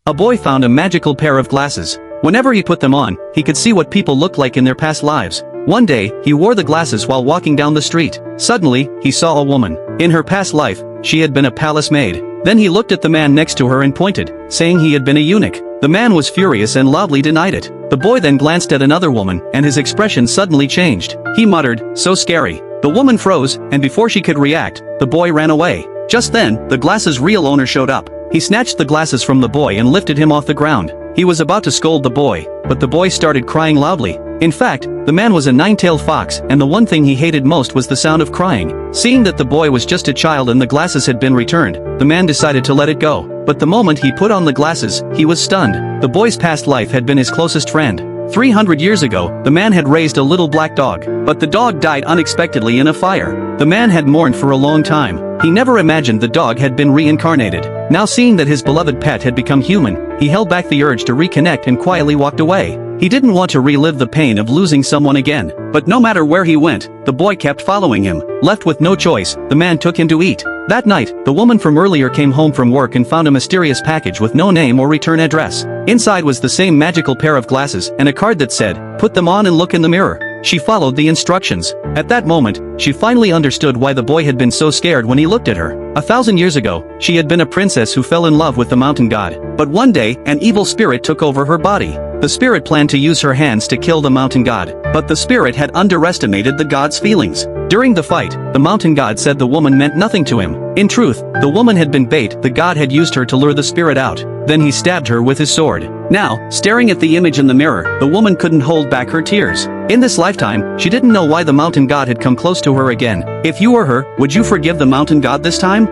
A boy found a magical pair of glasses. Whenever he put them on, he could see what people looked like in their past lives. One day, he wore the glasses while walking down the street. Suddenly, he saw a woman. In her past life, she had been a palace maid. Then he looked at the man next to her and pointed, saying he had been a eunuch. The man was furious and loudly denied it. The boy then glanced at another woman, and his expression suddenly changed. He muttered, "So scary." The woman froze, and before she could react, the boy ran away. Just then, the glasses' real owner showed up. He snatched the glasses from the boy and lifted him off the ground. He was about to scold the boy, but the boy started crying loudly. In fact, the man was a nine-tailed fox, and the one thing he hated most was the sound of crying. Seeing that the boy was just a child and the glasses had been returned, the man decided to let it go. But the moment he put on the glasses, he was stunned. The boy's past life had been his closest friend. 300 years ago, the man had raised a little black dog, but the dog died unexpectedly in a fire. The man had mourned for a long time. He never imagined the dog had been reincarnated. Now seeing that his beloved pet had become human, he held back the urge to reconnect and quietly walked away. He didn't want to relive the pain of losing someone again. But no matter where he went, the boy kept following him. Left with no choice, the man took him to eat. That night, the woman from earlier came home from work and found a mysterious package with no name or return address. Inside was the same magical pair of glasses and a card that said, "Put them on and look in the mirror." She followed the instructions. At that moment, she finally understood why the boy had been so scared when he looked at her. 1,000 years ago, she had been a princess who fell in love with the mountain god. But one day, an evil spirit took over her body. The spirit planned to use her hands to kill the mountain god, but the spirit had underestimated the god's feelings. During the fight, the mountain god said the woman meant nothing to him. In truth, the woman had been bait. The god had used her to lure the spirit out. Then he stabbed her with his sword. Now, staring at the image in the mirror, the woman couldn't hold back her tears. In this lifetime, she didn't know why the mountain god had come close to her again. If you were her, would you forgive the mountain god this time?